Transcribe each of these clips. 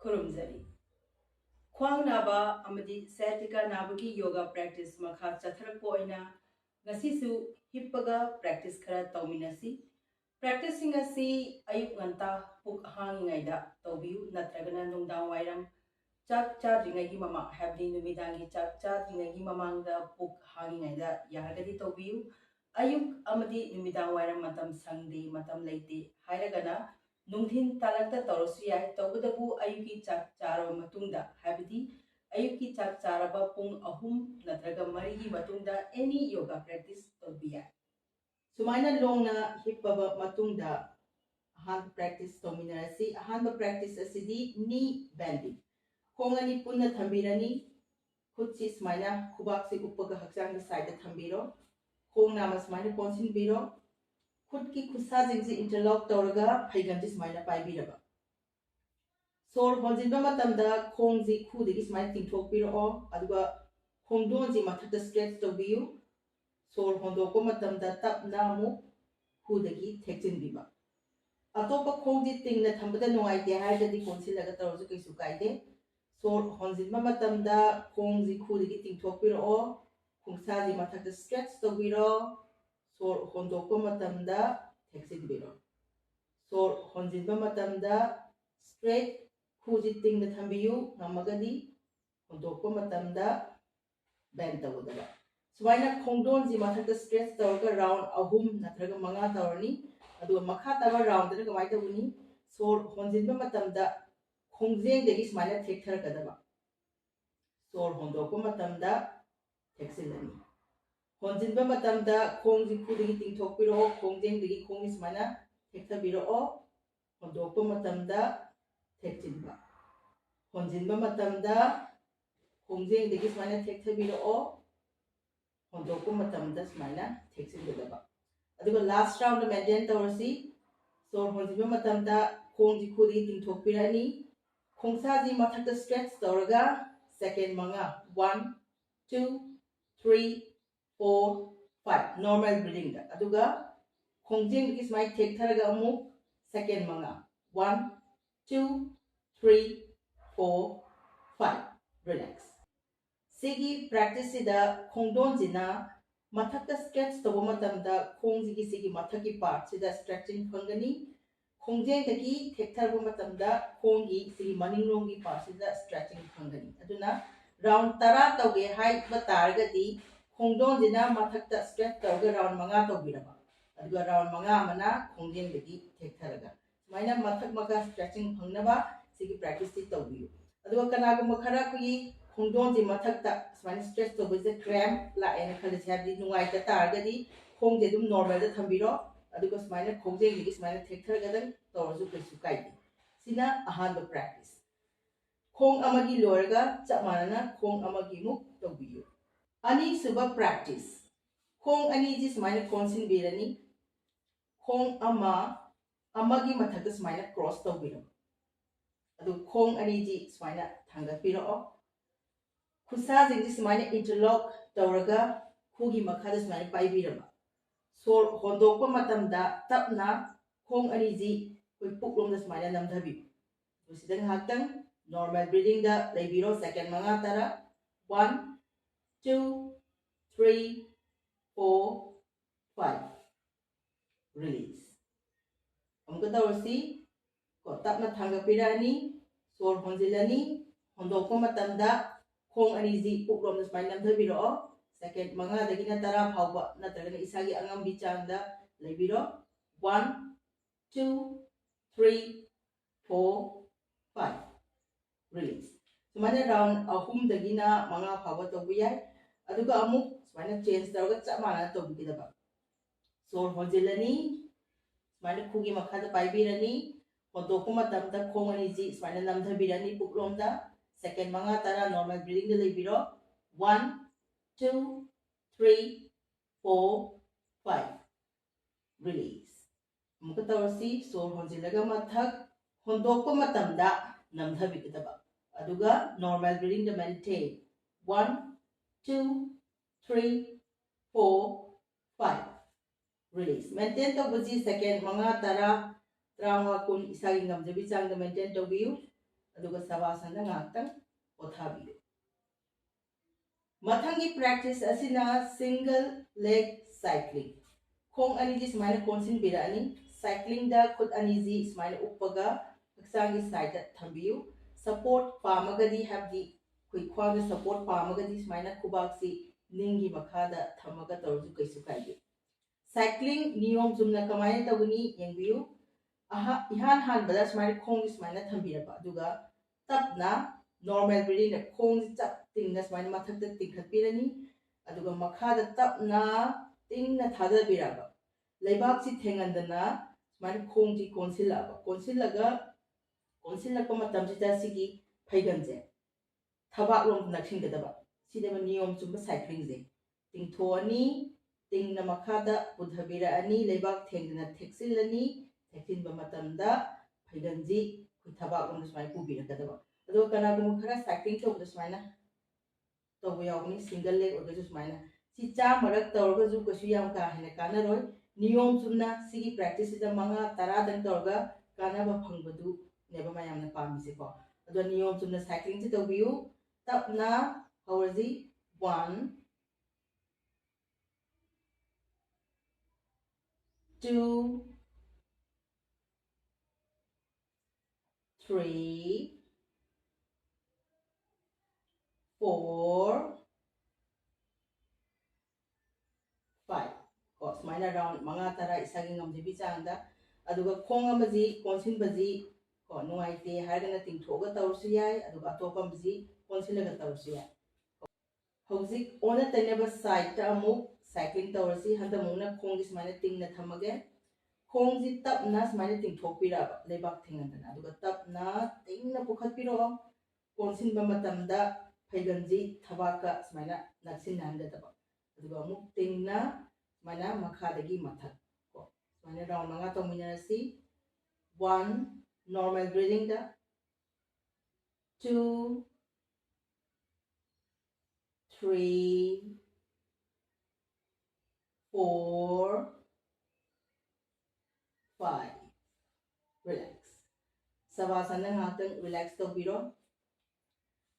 Kurumzari. Khwang naba amadi sciatica nabagi yoga practice makha chatharpo aina ngasisu hippaga practice khara tawminasi. Practicing asi ayuk nganta puk hangingaida tawbiu natragana nungdang wairam chak chadringagi mama habdi numidangi chak chadringagi mamangda puk hangingaida yaragadi tawbiu ayuk amadi numidang wairam matam sangde matam leite hairagana nungthin talakta torosu yai tawbudabu ayuki chak charaba matungda habdi ayuki chak charaba pung ahum natraga marigi matungda any yoga practice tawbiya sumaina longna hippaba matungda hand practice tominarasi hand practice asidi knee bending khongani punna thambirani khutsi sumaina khubak se uppaga hakchang side da thambiro khong nama sumaina konsin biro khut ki khusa jingji interlock tawraga phaigamji sumaina paibiraba sor honjinba matamda khongji khudigi sumaina tingthokpiro aduga khongdonji mathakta stretch tawbiyu sor hondokpa matamda tapna mu khudagi thekchinbiba atopa khongji tingna thambada nuaite haidadi konsilaga tawraju kaisu kaide sor honjinba matamda khongji khudagi tingthokpiro khungsaji mathakta stretch tawbiro sor hondokpa matamda thekchinbiro sor honjinba matamda straight khuji tingna thambiyu ngamagadi hondokpa matamda bend tawdaba sumaina khongdonji mathakta stretch tawga round ahum natraga manga tawrani adu makha taba round da kamai tawuni sor honjinba matamda khongjeng degi sumaina thekthar kadaba sor hondokpa matamda theksilani honjinba matamda khongji khudigi tingthokpiro khongjeng degi khongni sumaina thektabiro hondokpa matamda thekchinba honjinba matamda khongjeng degi sumaina thektabiro hondokpa matamda sumaina theksingadaba aduga last round maintain tawrasi sor honjinba matamda khongji khudigi tingthokpirani khongsaji mathakta stretch tawraga second manga 1 2 3 4 5 normal breathing da aduga khongjeng degi sumaina thektharaga amuk second manga 1 2 3 4 5 relax sigi practice sida khongdon jina mathakta stretch toba matamda khongjigi sigi mathaki part sida stretching phangani khongjeng dagi thektharba matamda khonggi sigi maningronggi part sida stretching phangani aduna round tara tawge height ba targadi khongdon jina mathakta stretch tawga round manga tawbiraba aduga round manga mana khongjeng dagi thektharaga sumaina mathak maka stretching phangnaba sigi practice ti tawbiyu aduga kanagumba khara kui khongdon ji mathakta sumaina stretch tawbise cramp la ena khalisi habdi nungai ta targadi khongje dum normal da thambiro aduga sumaina khongjeng dagi sumaina thektharagadang tawraju kaisu kaide sina ahanba practice khong amagi loraga chamanana khong amagi muk tawbiyu ani suba practice khong ani ji sumaina konsin birani khong amagi mathakta sumaina cross tawbiro adu khong ani ji sumaina thangapiro khusa jingji sumaina interlock tawraga khugi makhada sumaina paibiraba sor hondokpa matamda tapna khong ani ji koi puklomda sumaina namdhabi dusidang haktang normal breathing da leibiro second manga tara 1 2 3 4 5 release amka tawrasi ko tapna thangapirani sor honjilani hondokpa matamda khong ani ji puklomda sumaina namdhabiro second manga dagina tara phawba natragana isagi angambi changda leibiro 1 2 3 4 5 release sumaina round ahum dagina manga phawba tawbiyai aduga amuk sumaina change tawga chamana tawbikidaba sor honjilani sumaina khugi makhada paibirani hondokpa matamda khong ani ji sumaina namdhabirani puklomda second manga tara normal breathing da leibiro 1 2 3 4 5 release amka tawrasi sor honjilaga mathak hondokpa matamda namdhabikidaba aduga normal breathing da maintain 1 2 3 4 5 release maintain tawbaji second manga tara trauma kun isagi ngamjabi changda maintain tawbiyu aduga savasana ngakhtang pothabiyu. Mathangi practice asina single leg cycling. Khong ani ji smaina konsin birani cycling da khut ani ji smaina uppaga haksangi side da thambiyu. Support pamagadi have the kui khwang support pamagadi smaina kubaksi ningi makhada thamaga tawju kaisu kaidu. Cycling niyom jumna kamaina tawuni yengbiyu. Aha ihan han bada smaina khong smaina thambiraba aduga tapna normal breathing na khong chap tingna smaina mathakta tingkhatpirani aduga makhada tapna tingna thadabiraba leibak si thengandana smaina khong ji konsilaba konsilaka matam sita sigi phaiganje thabak lom naksingadaba sidaba niyom chumba cycling je tingthoni tingna makhada budhabira ani leibak thengdana theksilani theksinba matamda phaiganji thabak lom smaina pubirakadaba ado kanagum khara cycling tawda smaina tawba yawni single leg orga smaina si cha marak tawga ju kasu yam ka hena kanaroi niyom chumna sigi practice da manga tara dang tawga kanaba phangbadu neba mayamna pamise ko ado niyom chumna cycling ji tawbiu tapna hawji 1 2 3 4 5 ko smaina round manga tara isagi ngamje bichangda aduga khong amaji konsin baji ko nuaite hargana tingthoga tawsu yai aduga atopa baji konsilaga tawsu yai hauzik ona teneba side ta amuk cycling tawrasi handa mungna khong gi smaina tingna thamage khong ji tapna smaina tingthokpira lebak thengandana aduga tapna tingna pukhatpiro konsin ba matamda phaiganji thabaka smaina naksin nanda taba aduga amuk tingna mana makhadagi mathak ko smaina round manga tawminarasi 1 normal breathing da 2 3 4 5 relax savasana ngakhtang relax tawbiro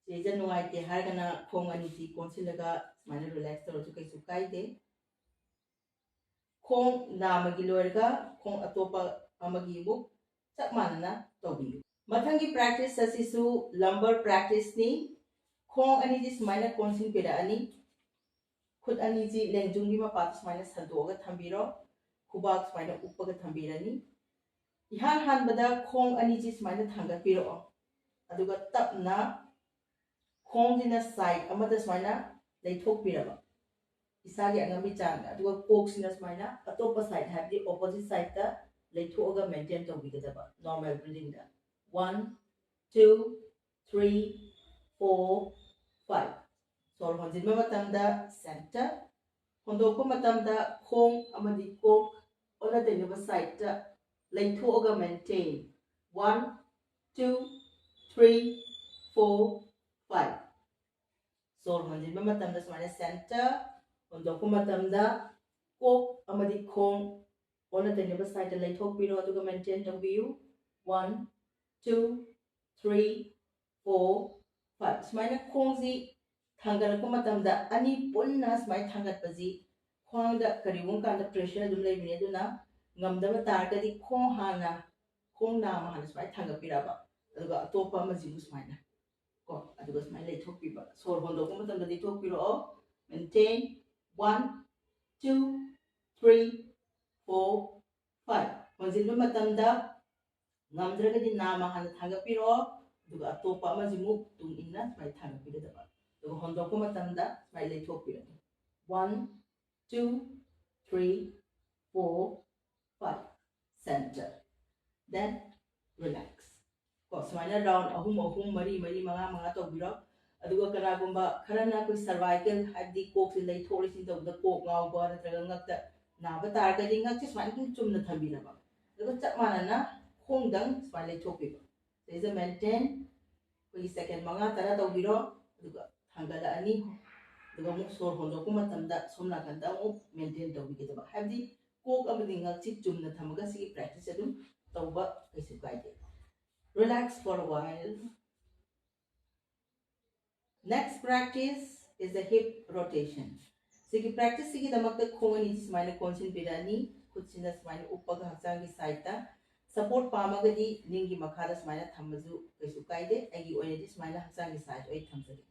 seja nuaite hargana khong ani ji konsilaga smaina relax tawju kaisu kaide khong namagi loirga khong atopa amagi muk chap manana tawbiyu mathangi practice asisu lumbar practice ni khong ani ji smaina konsin pera ani khut ani ji lengjungi ma pat smaina sandoga thambiro khubak smaina uppaga thambirani ihan han bada khong ani ji smaina thanga piro aduga tapna khong dina side amada smaina leithok piraba isagi angami chang aduga kok sina smaina atopa side have the opposite side ta leithoga maintain tawbigadaba normal breathing da 1 2 3 4 5 sor honjinba matamda center hondokpa matamda khong amadi kok ona teneba side ta leithoga maintain 1 2 3 4 5 sor honjinba matamda smaina center hondokpa matamda kok amadi khong ona teneba side ta leithokpiro aduga maintain tawbiu 1 2 3 4 5 smaina khongji thangalakpa matamda ani punna smai thangatpaji khwangda karibung kanda pressure dum leibine duna ngamdaba targadi khong hana khong nama hana smai thangapiraba aduga atopa amaji smaina ko aduga smai leithokpiba sor hondokpa matamda leithokpiro maintain 1 2 3 4 5 honjinba matamda ngamdragadi nama hana thangapiro aduga atopa amaji muk tung inna smai thangapidaba aduga hondokpa matamda smai leithokpiro 1 2 3 4 5 center then relax ko smaina round ahum ahum mari mari manga manga tawbiro aduga kanagumba kharana koi cervical hadi kok se leithori sin tawda kok ngawba natraga ngakta naba targadi ngakti smaina chumna thambiraba aduga chap manana khongdang smai leithokpiba there is a maintain koi second manga tara tawbiro aduga thangala ani aduga muk sor hondokpa matamda somna kanda muk maintain tawbigedaba hadi kok amadi ngakti chumna thamaga sigi practice adum tawba kaisu kaide relax for a while Next practice is the hip rotation. Sigi practice sigi damakta khong ani smaina konsin birani kutsina smaina uppaga haksangi saita support pamagadi ningi makhada smaina thamaju kaisu kaide agi oinadi smaina haksangi side oi thamsagi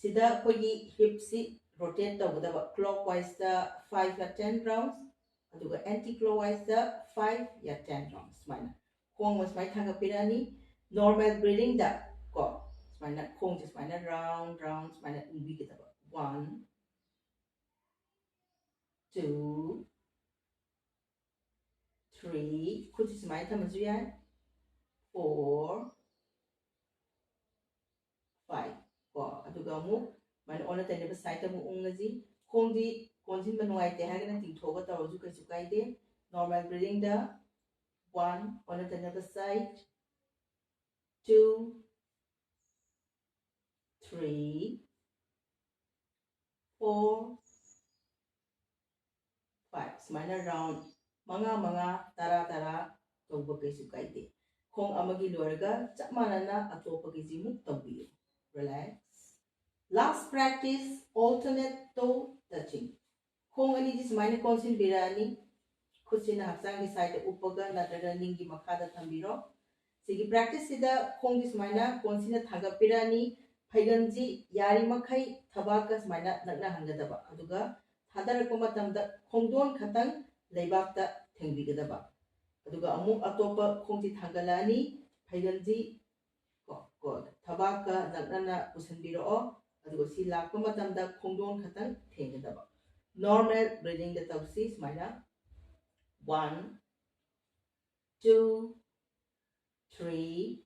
sida kogi hip si rotate tawdaba clockwise da 5 or 10 rounds aduga anti clockwise da 5 ya 10 rounds smaina khong was mai thanga pirani normal breathing da ko smaina khong just smaina round smaina inbi kitaba 1 2 3 kuti smaina thamaju ya 4 5 ko aduga mu mana ona tane ba side mu ungaji khongdi konjin manuai te hagana ting thoga tawju ka chukai de normal breathing da 1 on another side 2 3 4 5 smaina round manga tara tara tawba ka chukai de khong amagi loraga chapmanana atopa ki jimu tawbiyo relax. Last practice alternate toe touching. Khong ani dis maine konsin birani khusina haksang gi side upaga natraga ningi makhada thambiro. Sigi practice sida khong dis maina konsina thaga pirani phaiganji yari makhai thabakas maina nakna hangadaba aduga thadarakpa matamda khongdon khatang leibakta thengbigadaba aduga amuk atopa khongji thangalani phaiganji ko thabaka nakna pusanbiro aduga si lakpa matamda khongdon khatang thenggadaba normal breathing the tausi smaina 1 2 3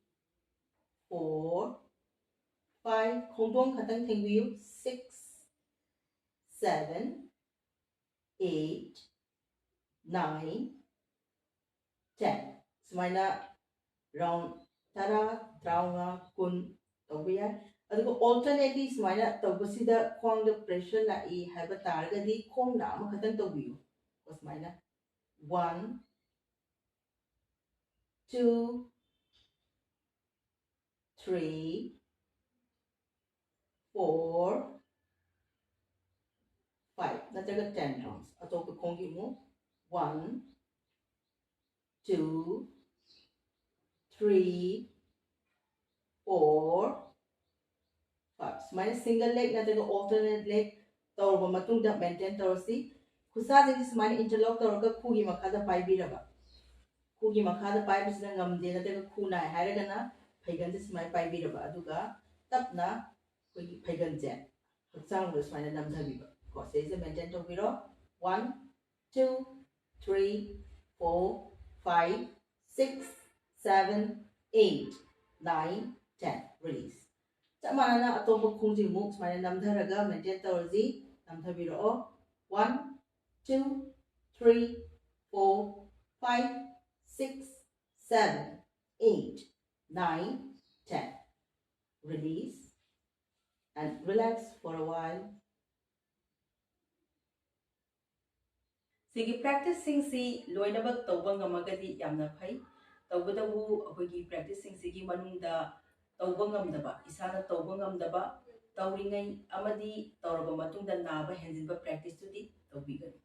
4 5 khongdon khatang thengbiu 6 7 8 9 10 smaina round tara traunga kun tawbiya aduga alternately smaina tawbasida khwang the pressure la I haba targadi khong na ma khatang tawbiu ko smaina 1 2 3 4 5 natraga 10 rounds atopa khonggi mo 1 2 3 4 5 smaina single leg natraga alternate leg tawrba matungda maintain tawrasi khusa jing smaina interlock tawrga khugi makhada paibiraba khugi makhada paibisina ngamde natraga khuna hairagana phaigan smai paibiraba aduga tapna khugi phaigan je haksang ro smaina namdhabiba ko seise maintain tawbiro 1 2 3 4 5 6 7 8 9 10 release chamanana atopa khungji mu smaina namdharaga maintain tawrji namdhabiro 1 2 3 4 5 6 7 8 9 10 release and relax for a while. Sigi practice sing si loinabak tawba ngamagadi yamna phai tawbadabu akogi practice sing sigi manungda tawba ngamdaba isana tawba ngamdaba tawringai amadi tawraba matungda naba henjinba practice tudi tawbigani